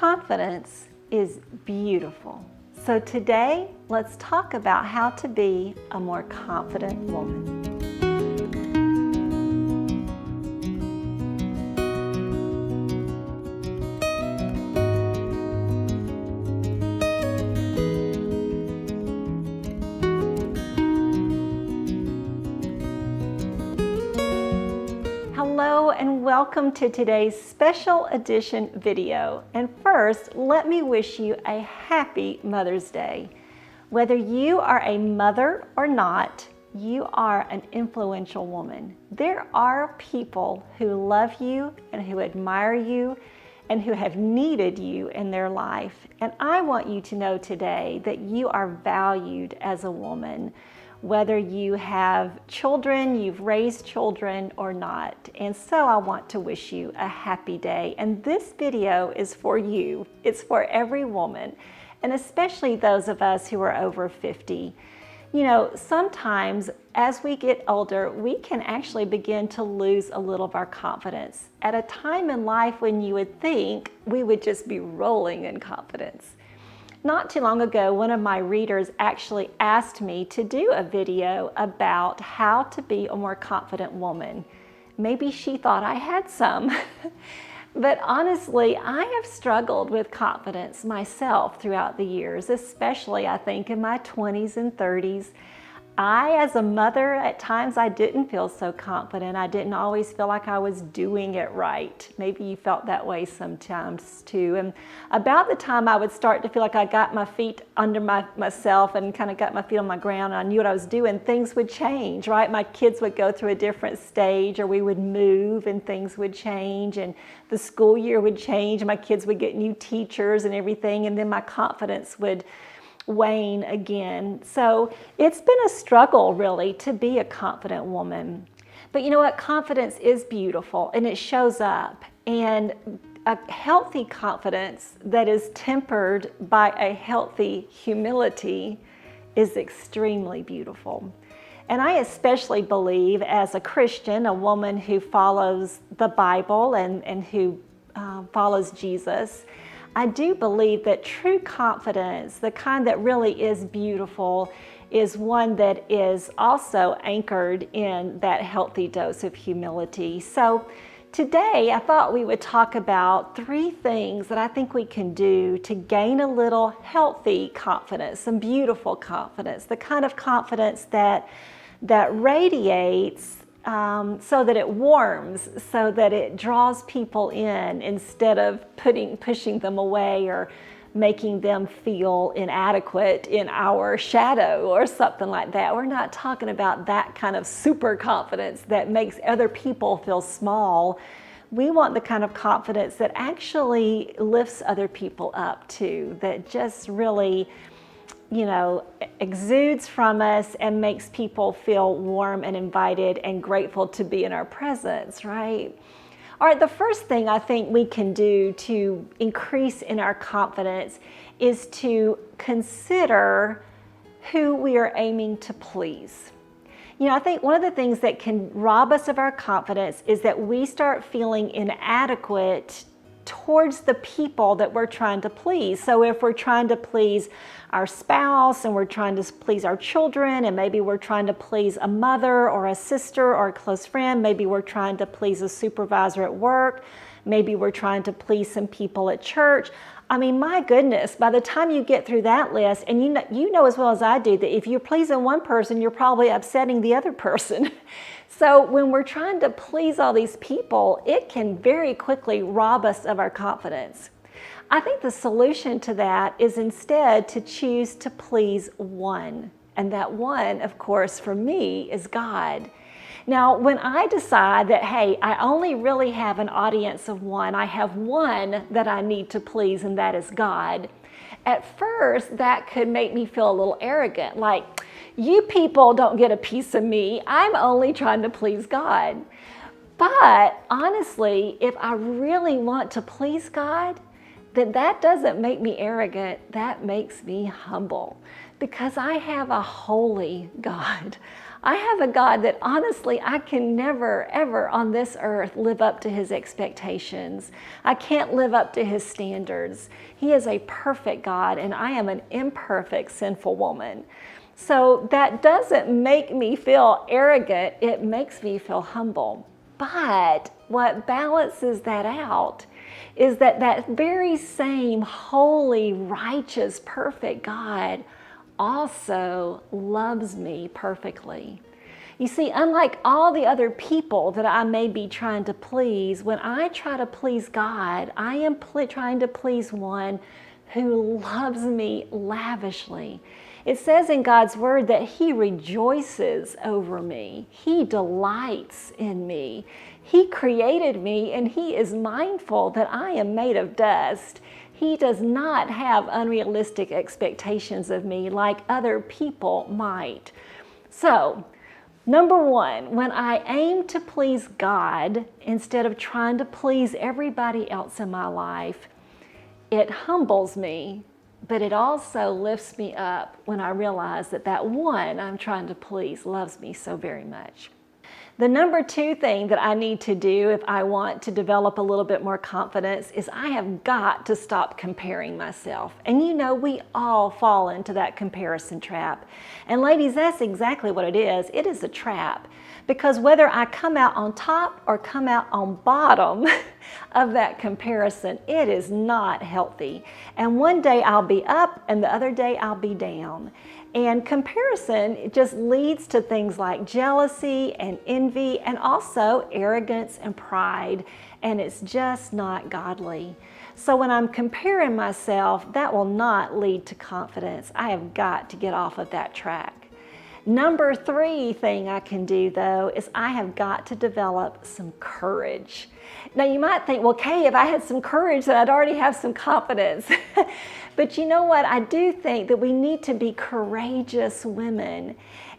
Confidence is beautiful. So today, let's talk about how to be a more confident woman. Hello and welcome to today's special edition video. And first, let me wish you a happy Mother's Day. Whether you are a mother or not, you are an influential woman. There are people who love you and who admire you and who have needed you in their life. And I want you to know today that you are valued as a woman, whether you have children, you've raised children or not. And so I want to wish you a happy day. And this video is for you. It's for every woman, and especially those of us who are over 50. You know, sometimes as we get older, we can actually begin to lose a little of our confidence at a time in life when you would think we would just be rolling in confidence. Not too long ago, one of my readers actually asked me to do a video about how to be a more confident woman. Maybe she thought I had some. But honestly, I have struggled with confidence myself throughout the years, especially I think in my 20s and 30s. As a mother, at times I didn't feel so confident. I didn't always feel like I was doing it right. Maybe you felt that way sometimes too. And about the time I would start to feel like I got my feet under myself and kind of got my feet on my ground and I knew what I was doing, things would change, right? My kids would go through a different stage, or we would move and things would change, and the school year would change, and my kids would get new teachers and everything, and then my confidence would wane again. So it's been a struggle really to be a confident woman. But you know what? Confidence is beautiful and it shows up. And a healthy confidence that is tempered by a healthy humility is extremely beautiful. And I especially believe, as a Christian, a woman who follows the Bible and who follows Jesus, I do believe that true confidence, the kind that really is beautiful, is one that is also anchored in that healthy dose of humility. So today I thought we would talk about 3 things that I think we can do to gain a little healthy confidence, some beautiful confidence, the kind of confidence that radiates so that it warms, so that it draws people in instead of pushing them away or making them feel inadequate in our shadow or something like that. We're not talking about that kind of super confidence that makes other people feel small. We want the kind of confidence that actually lifts other people up too, that just really, you know, exudes from us and makes people feel warm and invited and grateful to be in our presence, right? All right, the first thing I think we can do to increase in our confidence is to consider who we are aiming to please. You know, I think one of the things that can rob us of our confidence is that we start feeling inadequate towards the people that we're trying to please. So if we're trying to please our spouse and we're trying to please our children, and maybe we're trying to please a mother or a sister or a close friend, maybe we're trying to please a supervisor at work, maybe we're trying to please some people at church. I mean, my goodness, by the time you get through that list, and you know as well as I do that if you're pleasing one person, you're probably upsetting the other person. So when we're trying to please all these people, it can very quickly rob us of our confidence. I think the solution to that is instead to choose to please one. And that one, of course, for me, is God. Now, when I decide that, hey, I only really have an audience of one, I have one that I need to please, and that is God. At first, that could make me feel a little arrogant, like, you people don't get a piece of me. I'm only trying to please God. But honestly, if I really want to please God, then that doesn't make me arrogant. That makes me humble, because I have a holy God. I have a God that honestly I can never, ever on this earth live up to his expectations. I can't live up to his standards. He is a perfect God, and I am an imperfect, sinful woman. So that doesn't make me feel arrogant. It makes me feel humble. But what balances that out is that that very same holy, righteous, perfect God also loves me perfectly. You see, unlike all the other people that I may be trying to please, when I try to please God, I am trying to please one who loves me lavishly. It says in God's word that he rejoices over me. He delights in me. He created me, and he is mindful that I am made of dust. He does not have unrealistic expectations of me like other people might. So, number one, when I aim to please God instead of trying to please everybody else in my life, it humbles me, but it also lifts me up when I realize that that one I'm trying to please loves me so very much. The number two thing that I need to do if I want to develop a little bit more confidence is I have got to stop comparing myself. And you know, we all fall into that comparison trap. And ladies, that's exactly what it is. It is a trap. Because whether I come out on top or come out on bottom of that comparison, it is not healthy. And one day I'll be up and the other day I'll be down. And comparison, it just leads to things like jealousy and envy and also arrogance and pride. And it's just not godly. So when I'm comparing myself, that will not lead to confidence. I have got to get off of that track. Number three thing I can do, though, is I have got to develop some courage. Now, you might think, well, Kay, if I had some courage, then I'd already have some confidence. But you know what? I do think that we need to be courageous women.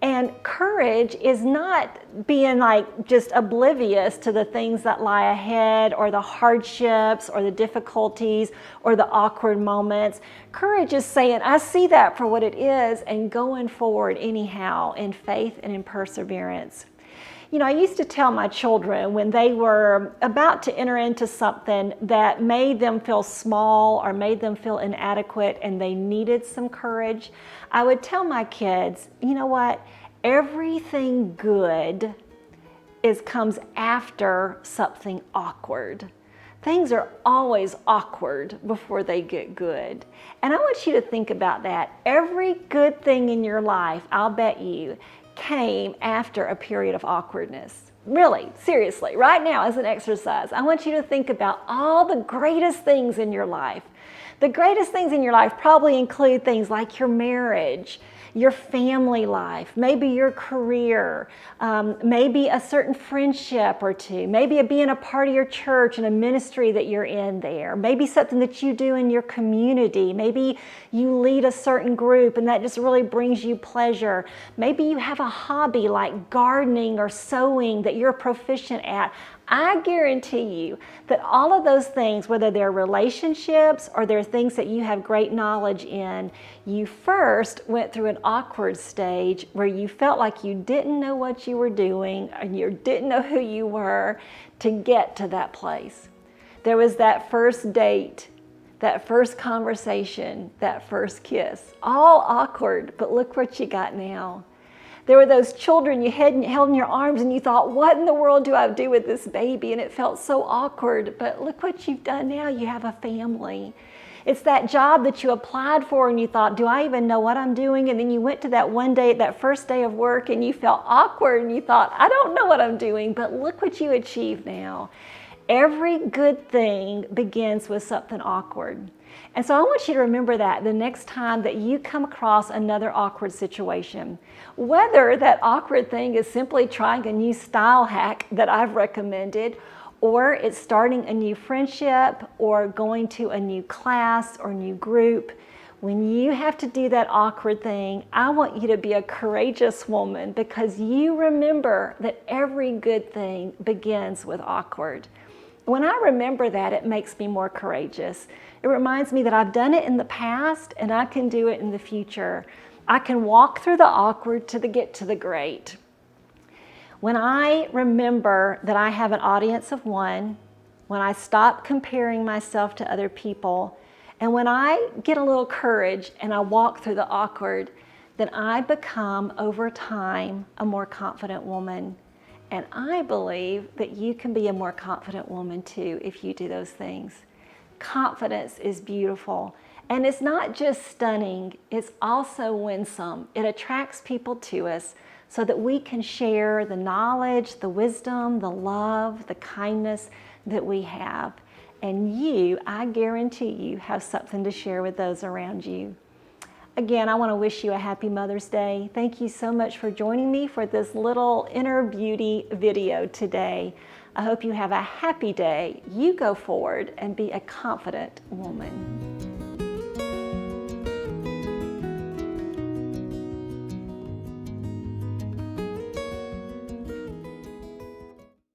And courage is not being like just oblivious to the things that lie ahead or the hardships or the difficulties or the awkward moments. Courage is saying, I see that for what it is and going forward anyhow in faith and in perseverance. You know, I used to tell my children when they were about to enter into something that made them feel small or made them feel inadequate and they needed some courage, I would tell my kids, you know what? Everything good comes after something awkward. Things are always awkward before they get good. And I want you to think about that. Every good thing in your life, I'll bet you, came after a period of awkwardness. Really, seriously, right now as an exercise, I want you to think about all the greatest things in your life. The greatest things in your life probably include things like your marriage, your family life, maybe your career, maybe a certain friendship or two, maybe being a part of your church and a ministry that you're in there, maybe something that you do in your community, maybe you lead a certain group and that just really brings you pleasure. Maybe you have a hobby like gardening or sewing that you're proficient at. I guarantee you that all of those things, whether they're relationships or they're things that you have great knowledge in, you first went through an awkward stage where you felt like you didn't know what you were doing and you didn't know who you were to get to that place. There was that first date, that first conversation, that first kiss, all awkward, but look what you got now. There were those children you held in your arms and you thought, what in the world do I do with this baby? And it felt so awkward, but look what you've done now. You have a family. It's that job that you applied for and you thought, do I even know what I'm doing? And then you went to that one day, that first day of work, and you felt awkward and you thought, I don't know what I'm doing, but look what you achieved now. Every good thing begins with something awkward. And so I want you to remember that the next time that you come across another awkward situation, whether that awkward thing is simply trying a new style hack that I've recommended, or it's starting a new friendship, or going to a new class or new group, when you have to do that awkward thing, I want you to be a courageous woman because you remember that every good thing begins with awkward. When I remember that, it makes me more courageous. It reminds me that I've done it in the past and I can do it in the future. I can walk through the awkward to get to the great. When I remember that I have an audience of one, when I stop comparing myself to other people, and when I get a little courage and I walk through the awkward, then I become, over time, a more confident woman. And I believe that you can be a more confident woman too if you do those things. Confidence is beautiful. And it's not just stunning, it's also winsome. It attracts people to us so that we can share the knowledge, the wisdom, the love, the kindness that we have. And you, I guarantee you, have something to share with those around you. Again, I want to wish you a happy Mother's Day. Thank you so much for joining me for this little inner beauty video today. I hope you have a happy day. You go forward and be a confident woman.